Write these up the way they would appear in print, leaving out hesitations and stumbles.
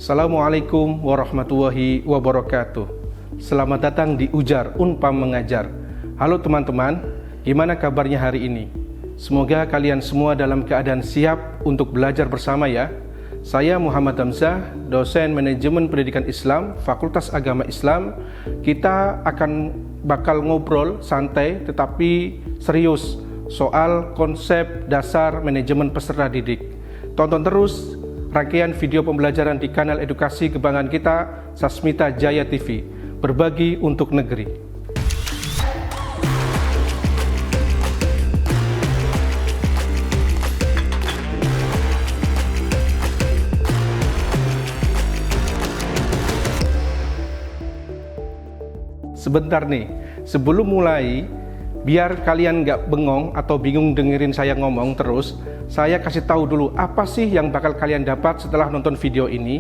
Assalamualaikum warahmatullahi wabarakatuh. Selamat datang di Ujar Unpam Mengajar. Halo teman-teman, gimana kabarnya hari ini? Semoga kalian semua dalam keadaan siap untuk belajar bersama ya. Saya Muhammad Hamzah, dosen manajemen pendidikan Islam, Fakultas Agama Islam. Kita bakal ngobrol santai tetapi serius soal konsep dasar manajemen peserta didik. Tonton terus rangkaian video pembelajaran di kanal edukasi kebanggaan kita, Sasmita Jaya TV, berbagi untuk negeri. Sebentar nih, sebelum mulai, biar kalian nggak bengong atau bingung dengerin saya ngomong terus, saya kasih tahu dulu apa sih yang bakal kalian dapat setelah nonton video ini.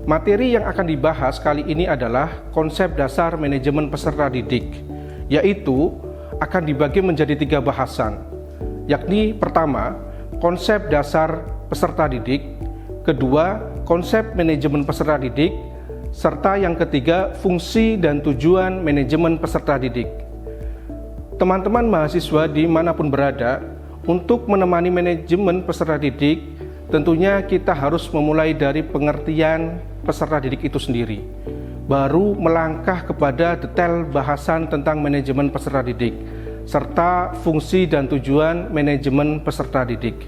Materi yang akan dibahas kali ini adalah konsep dasar manajemen peserta didik, yaitu akan dibagi menjadi 3 bahasan, yakni pertama, konsep dasar peserta didik, kedua, konsep manajemen peserta didik, serta yang ketiga, fungsi dan tujuan manajemen peserta didik. Teman-teman mahasiswa dimanapun berada, untuk menemani manajemen peserta didik, tentunya kita harus memulai dari pengertian peserta didik itu sendiri, baru melangkah kepada detail bahasan tentang manajemen peserta didik, serta fungsi dan tujuan manajemen peserta didik.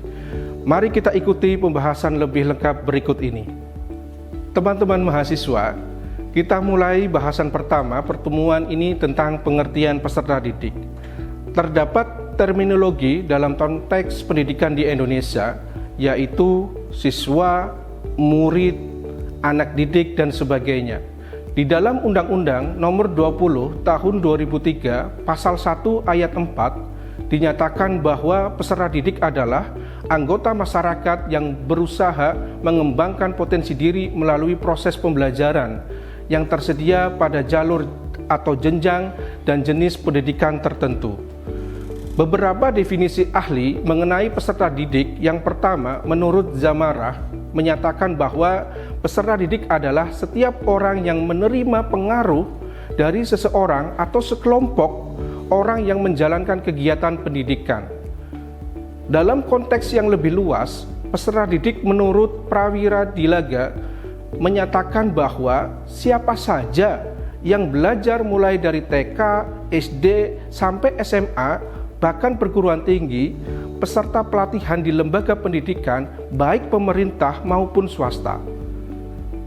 Mari kita ikuti pembahasan lebih lengkap berikut ini. Teman-teman mahasiswa, kita mulai bahasan pertama pertemuan ini tentang pengertian peserta didik. Terdapat terminologi dalam konteks pendidikan di Indonesia, yaitu siswa, murid, anak didik, dan sebagainya. Di dalam Undang-Undang Nomor 20 Tahun 2003, Pasal 1 Ayat 4, dinyatakan bahwa peserta didik adalah anggota masyarakat yang berusaha mengembangkan potensi diri melalui proses pembelajaran yang tersedia pada jalur atau jenjang dan jenis pendidikan tertentu. Beberapa definisi ahli mengenai peserta didik. Yang pertama, menurut Zamarah, menyatakan bahwa peserta didik adalah setiap orang yang menerima pengaruh dari seseorang atau sekelompok orang yang menjalankan kegiatan pendidikan. Dalam konteks yang lebih luas, peserta didik menurut Prawira Dilaga menyatakan bahwa siapa saja yang belajar mulai dari TK, SD, sampai SMA, bahkan perguruan tinggi, peserta pelatihan di lembaga pendidikan, baik pemerintah maupun swasta.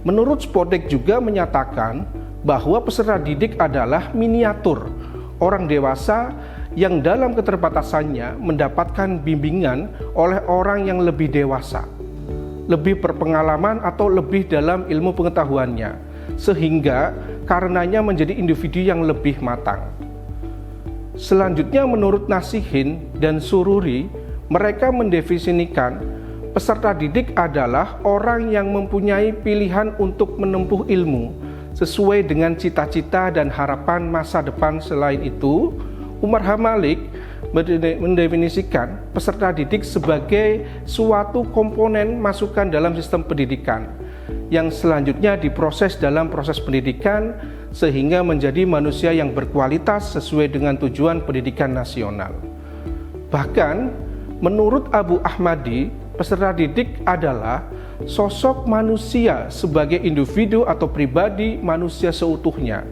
Menurut Spodek juga menyatakan bahwa peserta didik adalah miniatur orang dewasa yang dalam keterbatasannya mendapatkan bimbingan oleh orang yang lebih dewasa, lebih berpengalaman atau lebih dalam ilmu pengetahuannya, sehingga karenanya menjadi individu yang lebih matang. Selanjutnya, menurut Nasihin dan Sururi, mereka mendefinisikan peserta didik adalah orang yang mempunyai pilihan untuk menempuh ilmu sesuai dengan cita-cita dan harapan masa depan. Selain itu, Umar H. Malik mendefinisikan peserta didik sebagai suatu komponen masukan dalam sistem pendidikan yang selanjutnya diproses dalam proses pendidikan sehingga menjadi manusia yang berkualitas sesuai dengan tujuan pendidikan nasional. Bahkan, menurut Abu Ahmadi, peserta didik adalah sosok manusia sebagai individu atau pribadi manusia seutuhnya.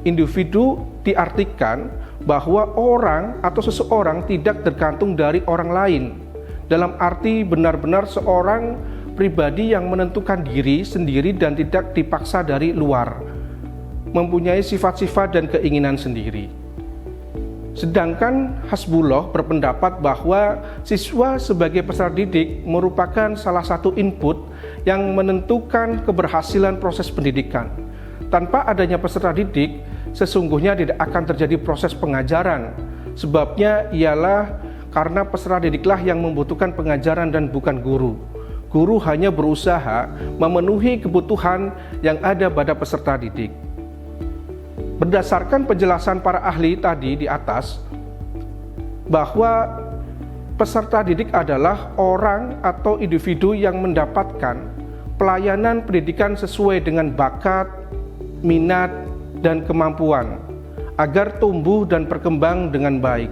Individu diartikan bahwa orang atau seseorang tidak tergantung dari orang lain, dalam arti benar-benar seorang pribadi yang menentukan diri sendiri dan tidak dipaksa dari luar, mempunyai sifat-sifat dan keinginan sendiri. Sedangkan Hasbullah berpendapat bahwa siswa sebagai peserta didik merupakan salah satu input yang menentukan keberhasilan proses pendidikan. Tanpa adanya peserta didik, sesungguhnya tidak akan terjadi proses pengajaran. Sebabnya ialah karena peserta didiklah yang membutuhkan pengajaran dan bukan guru. Guru hanya berusaha memenuhi kebutuhan yang ada pada peserta didik. Berdasarkan penjelasan para ahli tadi di atas, bahwa peserta didik adalah orang atau individu yang mendapatkan pelayanan pendidikan sesuai dengan bakat, minat, dan kemampuan, agar tumbuh dan berkembang dengan baik,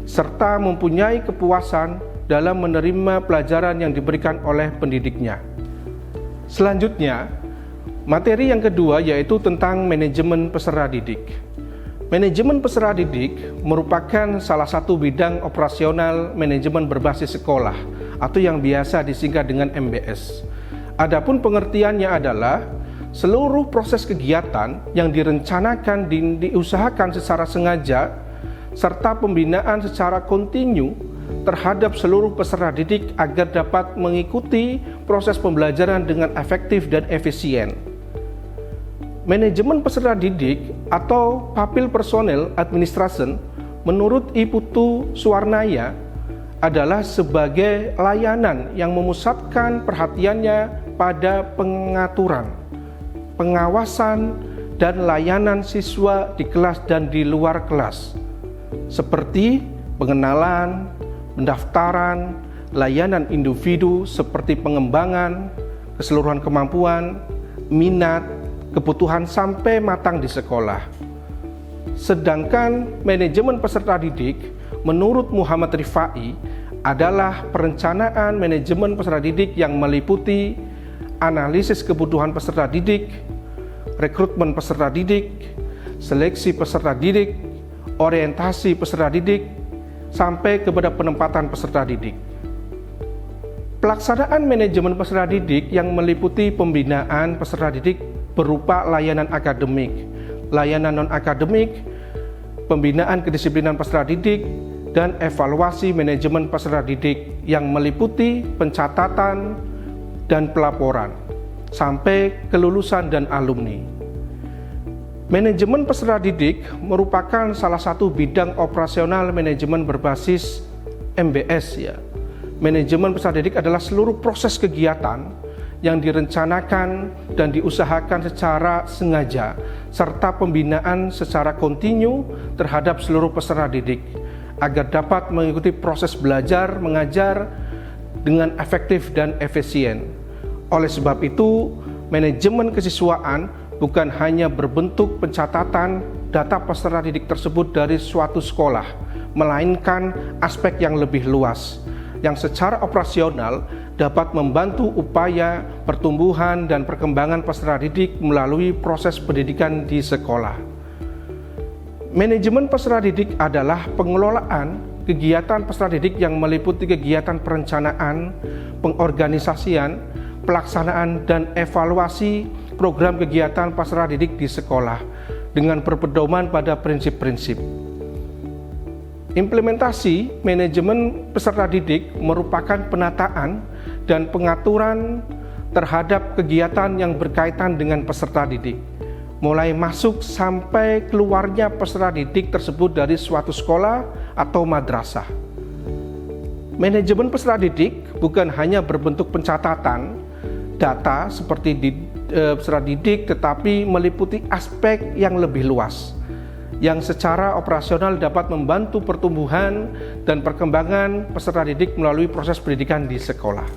serta mempunyai kepuasan dalam menerima pelajaran yang diberikan oleh pendidiknya. Selanjutnya, materi yang kedua yaitu tentang manajemen peserta didik. Manajemen peserta didik merupakan salah satu bidang operasional manajemen berbasis sekolah atau yang biasa disingkat dengan MBS. Adapun pengertiannya adalah seluruh proses kegiatan yang direncanakan diusahakan secara sengaja serta pembinaan secara kontinu terhadap seluruh peserta didik agar dapat mengikuti proses pembelajaran dengan efektif dan efisien. Manajemen peserta didik atau Papil Personnel Administration menurut I Putu Suwarnaya adalah sebagai layanan yang memusatkan perhatiannya pada pengaturan, pengawasan, dan layanan siswa di kelas dan di luar kelas, seperti pengenalan, pendaftaran, layanan individu seperti pengembangan, keseluruhan kemampuan, minat, kebutuhan sampai matang di sekolah. Sedangkan manajemen peserta didik menurut Muhammad Rifai adalah perencanaan manajemen peserta didik yang meliputi analisis kebutuhan peserta didik, rekrutmen peserta didik, seleksi peserta didik, orientasi peserta didik, sampai kepada penempatan peserta didik. Pelaksanaan manajemen peserta didik yang meliputi pembinaan peserta didik berupa layanan akademik, layanan non-akademik, pembinaan kedisiplinan peserta didik, dan evaluasi manajemen peserta didik yang meliputi pencatatan dan pelaporan, sampai kelulusan dan alumni. Manajemen peserta didik merupakan salah satu bidang operasional manajemen berbasis MBS ya. Manajemen peserta didik adalah seluruh proses kegiatan yang direncanakan dan diusahakan secara sengaja serta pembinaan secara kontinu terhadap seluruh peserta didik agar dapat mengikuti proses belajar mengajar dengan efektif dan efisien. Oleh sebab itu, manajemen kesiswaan bukan hanya berbentuk pencatatan data peserta didik tersebut dari suatu sekolah, melainkan aspek yang lebih luas, yang secara operasional dapat membantu upaya pertumbuhan dan perkembangan peserta didik melalui proses pendidikan di sekolah. Manajemen peserta didik adalah pengelolaan kegiatan peserta didik yang meliputi kegiatan perencanaan, pengorganisasian, pelaksanaan, dan evaluasi program kegiatan peserta didik di sekolah dengan berpedoman pada prinsip-prinsip. Implementasi manajemen peserta didik merupakan penataan dan pengaturan terhadap kegiatan yang berkaitan dengan peserta didik, mulai masuk sampai keluarnya peserta didik tersebut dari suatu sekolah atau madrasah. Manajemen peserta didik bukan hanya berbentuk pencatatan data seperti di peserta didik, tetapi meliputi aspek yang lebih luas yang secara operasional dapat membantu pertumbuhan dan perkembangan peserta didik melalui proses pendidikan di sekolah.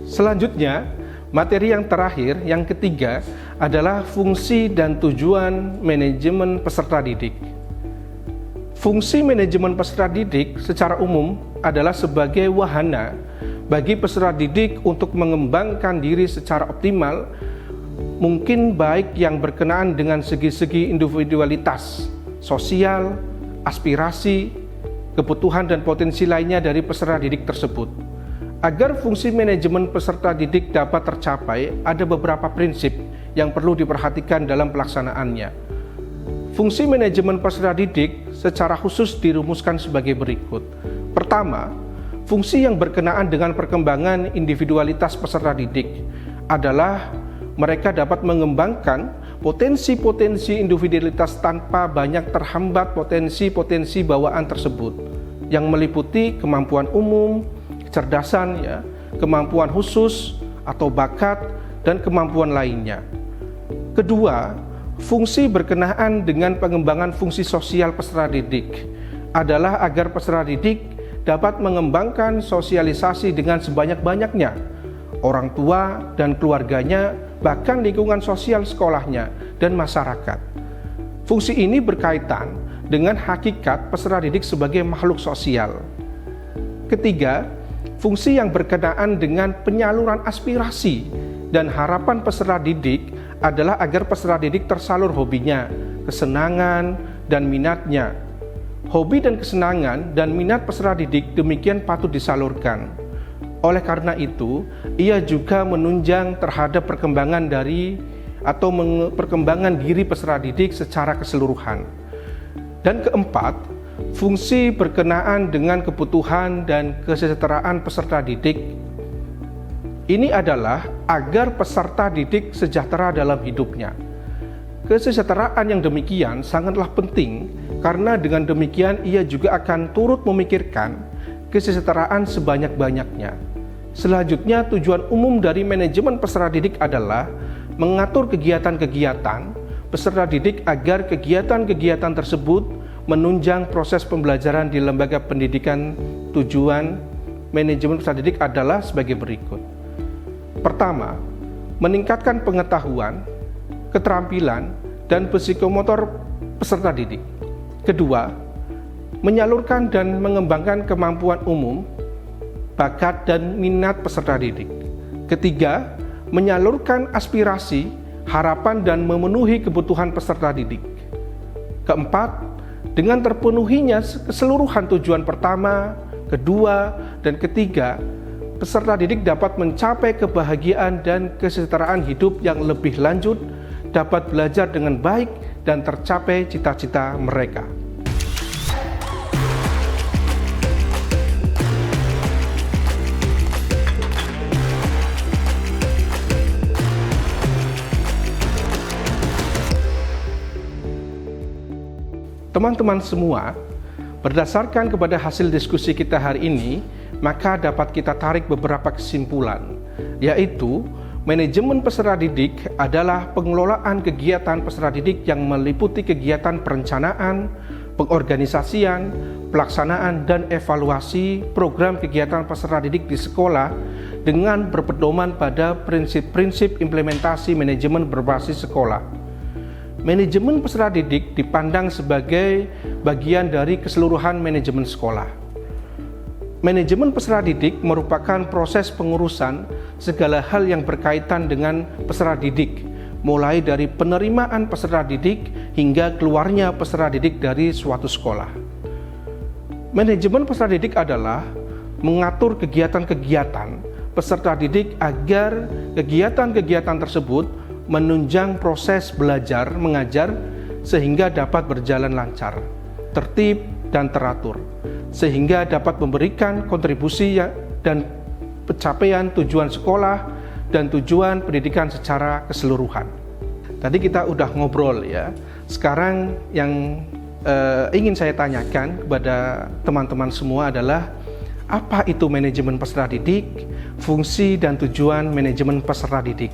Selanjutnya, materi yang terakhir, yang ketiga, adalah fungsi dan tujuan manajemen peserta didik. Fungsi manajemen peserta didik secara umum adalah sebagai wahana bagi peserta didik untuk mengembangkan diri secara optimal, mungkin baik yang berkenaan dengan segi-segi individualitas, sosial, aspirasi, kebutuhan dan potensi lainnya dari peserta didik tersebut. Agar fungsi manajemen peserta didik dapat tercapai, ada beberapa prinsip yang perlu diperhatikan dalam pelaksanaannya. Fungsi manajemen peserta didik secara khusus dirumuskan sebagai berikut. Pertama, fungsi yang berkenaan dengan perkembangan individualitas peserta didik adalah mereka dapat mengembangkan potensi-potensi individualitas tanpa banyak terhambat potensi-potensi bawaan tersebut yang meliputi kemampuan umum, kecerdasan, kemampuan khusus atau bakat, dan kemampuan lainnya. Kedua, fungsi berkenaan dengan pengembangan fungsi sosial peserta didik adalah agar peserta didik dapat mengembangkan sosialisasi dengan sebanyak-banyaknya orang tua dan keluarganya, bahkan lingkungan sosial sekolahnya dan masyarakat. Fungsi ini berkaitan dengan hakikat peserta didik sebagai makhluk sosial. Ketiga, fungsi yang berkenaan dengan penyaluran aspirasi dan harapan peserta didik adalah agar peserta didik tersalur hobinya, kesenangan, dan minatnya. Hobi dan kesenangan dan minat peserta didik demikian patut disalurkan. Oleh karena itu, ia juga menunjang terhadap perkembangan perkembangan diri peserta didik secara keseluruhan. Dan keempat, fungsi berkenaan dengan kebutuhan dan kesejahteraan peserta didik. Ini adalah agar peserta didik sejahtera dalam hidupnya. Kesejahteraan yang demikian sangatlah penting karena dengan demikian ia juga akan turut memikirkan kesejahteraan sebanyak-banyaknya. Selanjutnya, tujuan umum dari manajemen peserta didik adalah mengatur kegiatan-kegiatan peserta didik agar kegiatan-kegiatan tersebut menunjang proses pembelajaran di lembaga pendidikan. Tujuan manajemen peserta didik adalah sebagai berikut. Pertama, meningkatkan pengetahuan, keterampilan, dan psikomotor peserta didik. Kedua, menyalurkan dan mengembangkan kemampuan umum, bakat, dan minat peserta didik. Ketiga, menyalurkan aspirasi, harapan, dan memenuhi kebutuhan peserta didik. Keempat, dengan terpenuhinya keseluruhan tujuan pertama, kedua, dan ketiga, peserta didik dapat mencapai kebahagiaan dan kesejahteraan hidup yang lebih lanjut, dapat belajar dengan baik, dan tercapai cita-cita mereka. Teman-teman semua, berdasarkan kepada hasil diskusi kita hari ini, maka dapat kita tarik beberapa kesimpulan, yaitu manajemen peserta didik adalah pengelolaan kegiatan peserta didik yang meliputi kegiatan perencanaan, pengorganisasian, pelaksanaan, dan evaluasi program kegiatan peserta didik di sekolah dengan berpedoman pada prinsip-prinsip implementasi manajemen berbasis sekolah. Manajemen peserta didik dipandang sebagai bagian dari keseluruhan manajemen sekolah. Manajemen peserta didik merupakan proses pengurusan segala hal yang berkaitan dengan peserta didik, mulai dari penerimaan peserta didik hingga keluarnya peserta didik dari suatu sekolah. Manajemen peserta didik adalah mengatur kegiatan-kegiatan peserta didik agar kegiatan-kegiatan tersebut menunjang proses belajar mengajar sehingga dapat berjalan lancar, tertib, dan teratur, sehingga dapat memberikan kontribusi dan pencapaian tujuan sekolah dan tujuan pendidikan secara keseluruhan. Tadi kita udah ngobrol ya. Sekarang yang ingin saya tanyakan kepada teman-teman semua adalah apa itu manajemen peserta didik, fungsi dan tujuan manajemen peserta didik.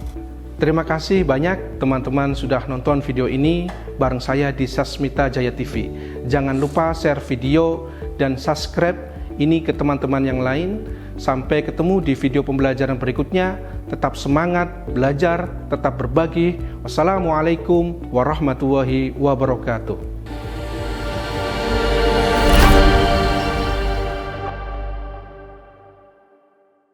Terima kasih banyak teman-teman sudah nonton video ini bareng saya di Sasmita Jaya TV. Jangan lupa share video dan subscribe ini ke teman-teman yang lain. Sampai ketemu di video pembelajaran berikutnya. Tetap semangat belajar, tetap berbagi. Wassalamualaikum warahmatullahi wabarakatuh.